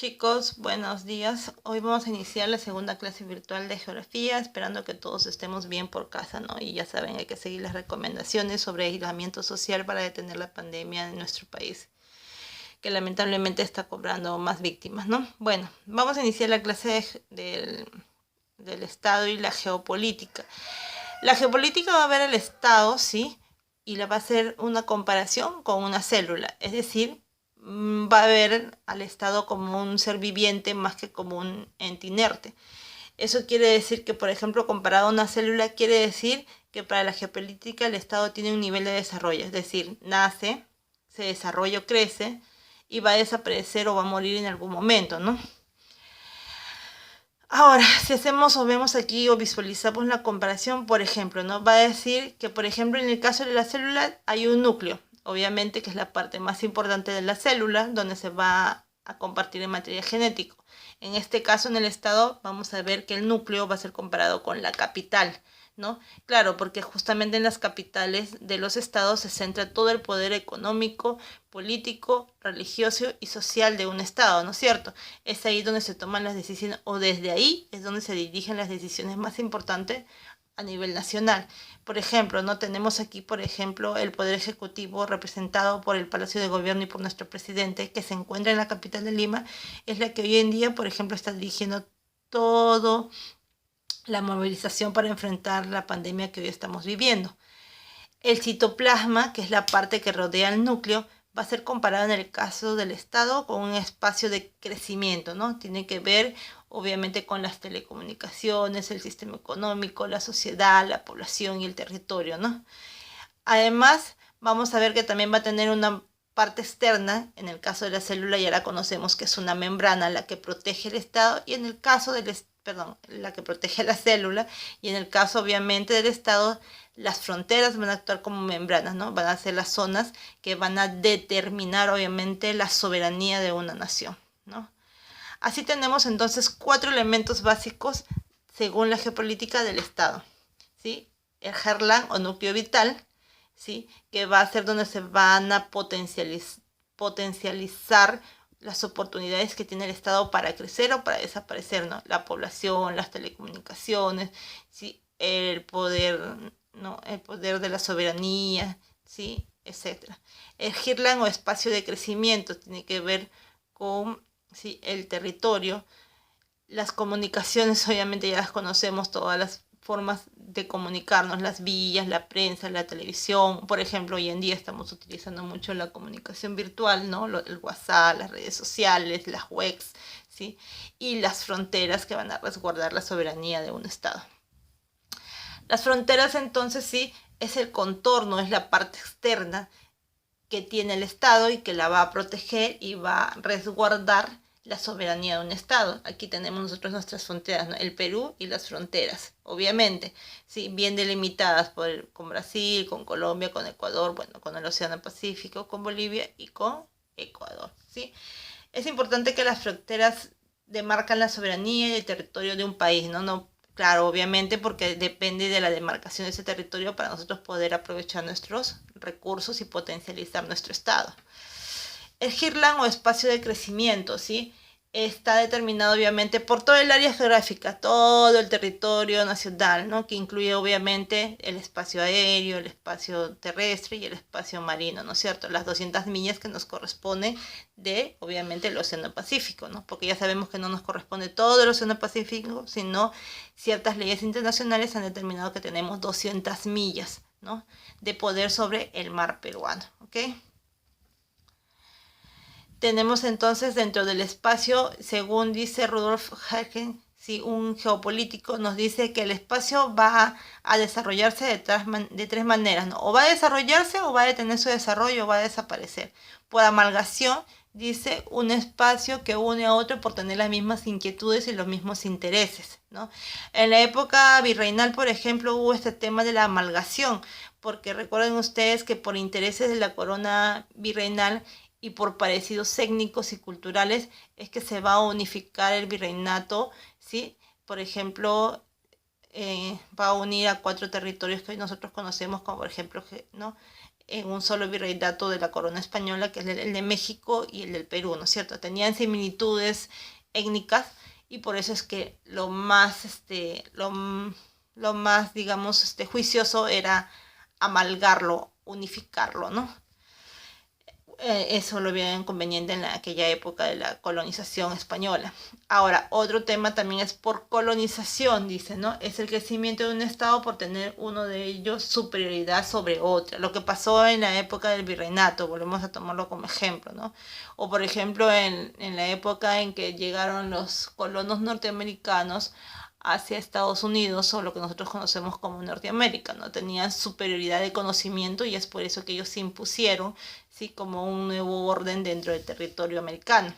Chicos, buenos días. Hoy vamos a iniciar la segunda clase virtual de geografía, esperando que todos estemos bien por casa, ¿no? Y ya saben, hay que seguir las recomendaciones sobre aislamiento social para detener la pandemia en nuestro país, que lamentablemente está cobrando más víctimas, ¿no? Bueno, vamos a iniciar la clase del Estado y la geopolítica. La geopolítica va a ver el Estado, ¿sí? Y la va a hacer una comparación con una célula, es decir, va a ver al Estado como un ser viviente más que como un ente inerte. Eso quiere decir que, por ejemplo, comparado a una célula, quiere decir que para la geopolítica el Estado tiene un nivel de desarrollo, es decir, nace, se desarrolla, crece y va a desaparecer o va a morir en algún momento, ¿no? Ahora, si hacemos o vemos aquí o visualizamos la comparación, por ejemplo, ¿no? Va a decir que, por ejemplo, en el caso de la célula hay un núcleo, obviamente que es la parte más importante de la célula, donde se va a compartir el material genético. En este caso, en el estado, vamos a ver que el núcleo va a ser comparado con la capital, ¿no? Claro, porque justamente en las capitales de los estados se centra todo el poder económico, político, religioso y social de un estado, ¿no es cierto? Es ahí donde se toman las decisiones, o desde ahí es donde se dirigen las decisiones más importantes a nivel nacional. Por ejemplo, no tenemos aquí, por ejemplo, el Poder Ejecutivo representado por el Palacio de Gobierno y por nuestro presidente, que se encuentra en la capital de Lima, es la que hoy en día, por ejemplo, está dirigiendo todo la movilización para enfrentar la pandemia que hoy estamos viviendo. El citoplasma, que es la parte que rodea el núcleo, va a ser comparado en el caso del Estado con un espacio de crecimiento, ¿no? Tiene que ver, obviamente, con las telecomunicaciones, el sistema económico, la sociedad, la población y el territorio, ¿no? Además, vamos a ver que también va a tener una parte externa, en el caso de la célula ya la conocemos que es una membrana la que protege el estado y en el caso del perdón, la que protege la célula y en el caso obviamente del estado las fronteras van a actuar como membranas, ¿no? Van a ser las zonas que van a determinar obviamente la soberanía de una nación, ¿no? Así tenemos entonces 4 elementos básicos según la geopolítica del estado, ¿sí? El Herland o núcleo vital, ¿sí? Que va a ser donde se van a potencializar las oportunidades que tiene el Estado para crecer o para desaparecer, ¿no? La población, las telecomunicaciones, ¿sí? El poder, ¿no? El poder de la soberanía, ¿sí? Etcétera. El Hirland o espacio de crecimiento tiene que ver con, ¿sí? El territorio. Las comunicaciones obviamente ya las conocemos, todas las formas de comunicarnos, las vías, la prensa, la televisión. Por ejemplo, hoy en día estamos utilizando mucho la comunicación virtual, ¿no? El WhatsApp, las redes sociales, las webs, ¿sí? Y las fronteras que van a resguardar la soberanía de un Estado. Las fronteras entonces sí es el contorno, es la parte externa que tiene el Estado y que la va a proteger y va a resguardar la soberanía de un Estado. Aquí tenemos nosotros nuestras fronteras, ¿no? El Perú y las fronteras, obviamente, ¿sí? Bien delimitadas con Brasil, con Colombia, con Ecuador, bueno, con el Océano Pacífico, con Bolivia y con Ecuador, ¿sí? Es importante que las fronteras demarcan la soberanía y el territorio de un país, ¿no? Claro, obviamente porque depende de la demarcación de ese territorio para nosotros poder aprovechar nuestros recursos y potencializar nuestro estado. El Hirland o espacio de crecimiento, ¿sí? Está determinado obviamente por todo el área geográfica, todo el territorio nacional, ¿no? Que incluye obviamente el espacio aéreo, el espacio terrestre y el espacio marino, ¿no es cierto? Las 200 millas que nos corresponden de, obviamente, el Océano Pacífico, ¿no? Porque ya sabemos que no nos corresponde todo el Océano Pacífico, sino ciertas leyes internacionales han determinado que tenemos 200 millas, ¿no? De poder sobre el mar peruano, ¿ok? Tenemos entonces dentro del espacio, según dice Rudolf Hagen, si un geopolítico nos dice que el espacio va a desarrollarse de 3 maneras, ¿no? O va a desarrollarse, o va a detener su desarrollo, o va a desaparecer. Por amalgación, dice un espacio que une a otro por tener las mismas inquietudes y los mismos intereses, ¿no? En la época virreinal, por ejemplo, hubo este tema de la amalgación, porque recuerden ustedes que por intereses de la corona virreinal y por parecidos étnicos y culturales es que se va a unificar el virreinato, ¿sí? Por ejemplo, va a unir a 4 territorios que hoy nosotros conocemos como, por ejemplo, ¿no? en un solo virreinato de la corona española, que es el de México y el del Perú, ¿no es cierto? Tenían similitudes étnicas y por eso es que lo más, digamos, juicioso era amalgarlo, unificarlo, ¿no? Eso lo veían conveniente en aquella época de la colonización española. Ahora, otro tema también es por colonización, dice, ¿no? Es el crecimiento de un estado por tener uno de ellos superioridad sobre otra. Lo que pasó en la época del virreinato, volvemos a tomarlo como ejemplo, ¿no? O por ejemplo, en la época en que llegaron los colonos norteamericanos hacia Estados Unidos, o lo que nosotros conocemos como Norteamérica, ¿no? Tenían superioridad de conocimiento y es por eso que ellos se impusieron, ¿sí? Como un nuevo orden dentro del territorio americano.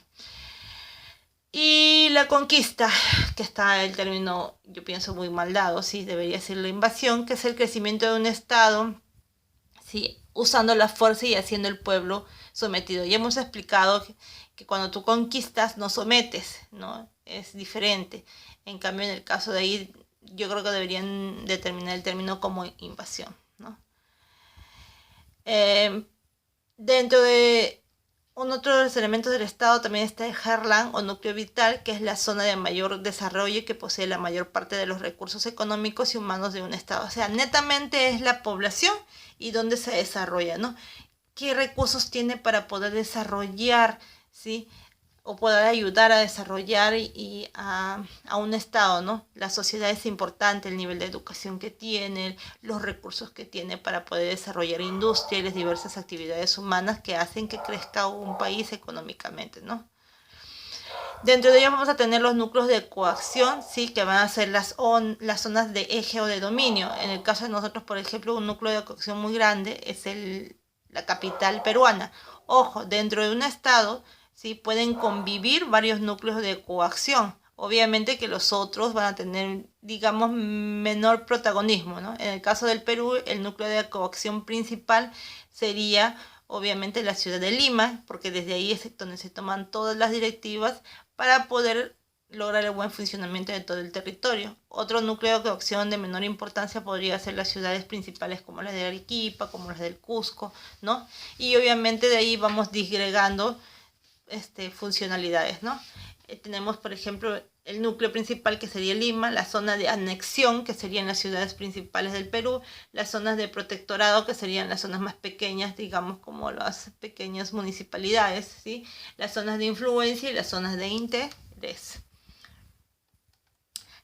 Y la conquista, que está el término, yo pienso, muy mal dado, ¿sí? Debería ser la invasión, que es el crecimiento de un estado, ¿sí? Usando la fuerza y haciendo el pueblo sometido. Ya hemos explicado que cuando tú conquistas no sometes, ¿no? Es diferente. En cambio, en el caso de ahí, yo creo que deberían determinar el término como invasión, ¿no? Dentro de otro de los elementos del Estado también está el Heartland o núcleo vital, que es la zona de mayor desarrollo y que posee la mayor parte de los recursos económicos y humanos de un Estado. O sea, netamente es la población y dónde se desarrolla, ¿no? ¿Qué recursos tiene para poder desarrollar, ¿sí? O poder ayudar a desarrollar a un estado, ¿no? La sociedad es importante, el nivel de educación que tiene, los recursos que tiene para poder desarrollar industria y las diversas actividades humanas que hacen que crezca un país económicamente, ¿no? Dentro de ellos vamos a tener los núcleos de coacción, ¿sí? Que van a ser las zonas de eje o de dominio. En el caso de nosotros, por ejemplo, un núcleo de coacción muy grande es la capital peruana. Ojo, dentro de un estado, ¿sí? Pueden convivir varios núcleos de coacción. Obviamente que los otros van a tener, digamos, menor protagonismo, ¿no? En el caso del Perú, el núcleo de coacción principal sería, obviamente, la ciudad de Lima, porque desde ahí es donde se toman todas las directivas para poder lograr el buen funcionamiento de todo el territorio. Otro núcleo de coacción de menor importancia podría ser las ciudades principales como las de Arequipa, como las del Cusco, ¿no? Y obviamente de ahí vamos disgregando funcionalidades, ¿no? Tenemos, por ejemplo, el núcleo principal que sería Lima, la zona de anexión que serían las ciudades principales del Perú, las zonas de protectorado que serían las zonas más pequeñas, digamos como las pequeñas municipalidades, ¿sí? Las zonas de influencia y las zonas de interés.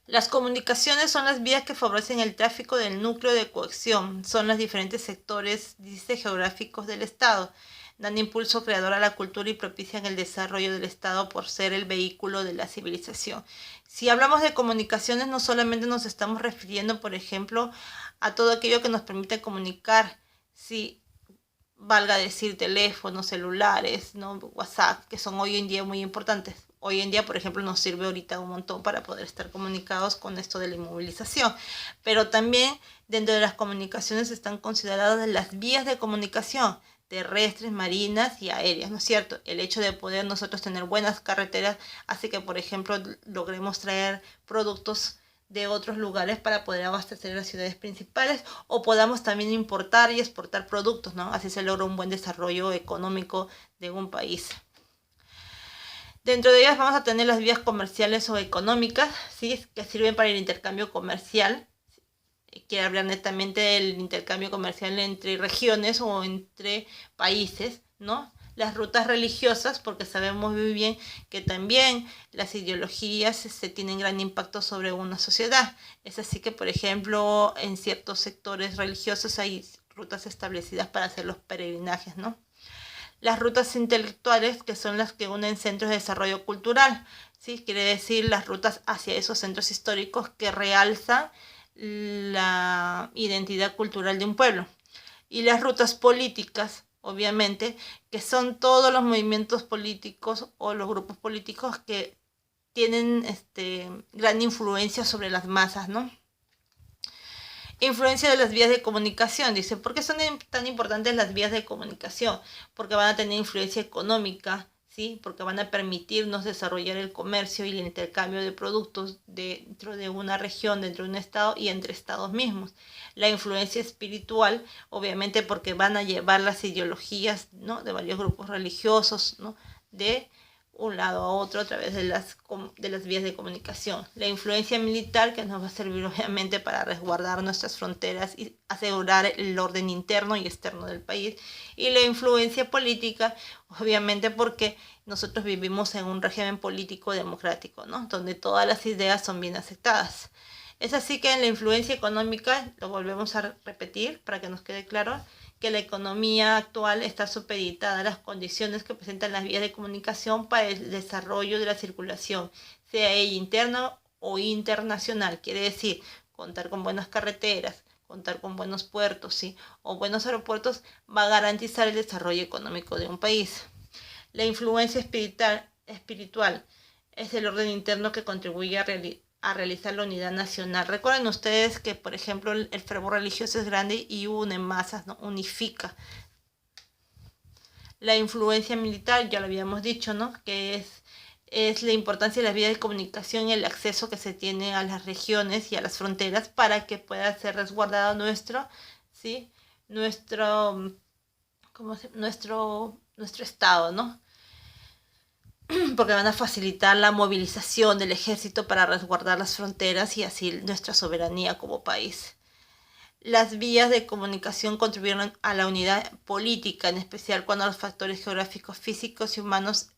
Las comunicaciones son las vías que favorecen el tráfico del núcleo de cohesión, son los diferentes sectores, dice, geográficos del Estado. Dan impulso creador a la cultura y propician el desarrollo del Estado por ser el vehículo de la civilización. Si hablamos de comunicaciones, no solamente nos estamos refiriendo, por ejemplo, a todo aquello que nos permite comunicar, si valga decir teléfonos, celulares, ¿no? WhatsApp, que son hoy en día muy importantes. Hoy en día, por ejemplo, nos sirve ahorita un montón para poder estar comunicados con esto de la inmovilización. Pero también dentro de las comunicaciones están consideradas las vías de comunicación terrestres, marinas y aéreas, ¿no es cierto? El hecho de poder nosotros tener buenas carreteras hace que, por ejemplo, logremos traer productos de otros lugares para poder abastecer las ciudades principales o podamos también importar y exportar productos, ¿no? Así se logra un buen desarrollo económico de un país. Dentro de ellas vamos a tener las vías comerciales o económicas, ¿sí? Que sirven para el intercambio comercial. Quiere hablar netamente del intercambio comercial entre regiones o entre países, ¿no? Las rutas religiosas, porque sabemos muy bien que también las ideologías tienen gran impacto sobre una sociedad. Es así que, por ejemplo, en ciertos sectores religiosos hay rutas establecidas para hacer los peregrinajes, ¿no? Las rutas intelectuales, que son las que unen centros de desarrollo cultural, ¿sí? Quiere decir las rutas hacia esos centros históricos que realzan la identidad cultural de un pueblo. Y las rutas políticas, obviamente, que son todos los movimientos políticos o los grupos políticos que tienen gran influencia sobre las masas, ¿no? Influencia de las vías de comunicación, dice, ¿por qué son tan importantes las vías de comunicación? Porque van a tener influencia económica, ¿sí? Porque van a permitirnos desarrollar el comercio y el intercambio de productos dentro de una región, dentro de un estado y entre estados mismos. La influencia espiritual, obviamente porque van a llevar las ideologías, ¿no?, de varios grupos religiosos, ¿no?, de un lado a otro a través de las vías de comunicación. La influencia militar, que nos va a servir obviamente para resguardar nuestras fronteras y asegurar el orden interno y externo del país. Y la influencia política, obviamente porque nosotros vivimos en un régimen político democrático, ¿no?, donde todas las ideas son bien aceptadas. Es así que en la influencia económica, lo volvemos a repetir para que nos quede claro, que la economía actual está supeditada a las condiciones que presentan las vías de comunicación para el desarrollo de la circulación, sea ella interna o internacional. Quiere decir, contar con buenas carreteras, contar con buenos puertos, ¿sí?, o buenos aeropuertos, va a garantizar el desarrollo económico de un país. La influencia espiritual es el orden interno que contribuye a realizar la unidad nacional. Recuerden ustedes que, por ejemplo, el fervor religioso es grande y une masas, ¿no?, unifica. La influencia militar, ya lo habíamos dicho, ¿no?, que es la importancia de las vías de comunicación y el acceso que se tiene a las regiones y a las fronteras para que pueda ser resguardado ¿sí?, nuestro estado, ¿no?, porque van a facilitar la movilización del ejército para resguardar las fronteras y así nuestra soberanía como país. Las vías de comunicación contribuyeron a la unidad política, en especial cuando los factores geográficos, físicos y humanos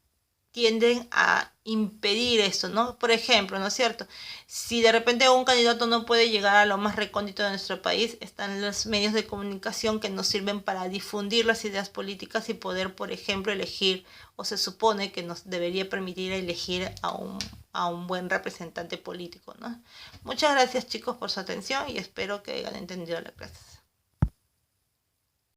tienden a impedir eso, ¿no? Por ejemplo, ¿no es cierto? Si de repente un candidato no puede llegar a lo más recóndito de nuestro país, están los medios de comunicación que nos sirven para difundir las ideas políticas y poder, por ejemplo, elegir, o se supone que nos debería permitir elegir a un buen representante político, ¿no? Muchas gracias, chicos, por su atención y espero que hayan entendido la clase.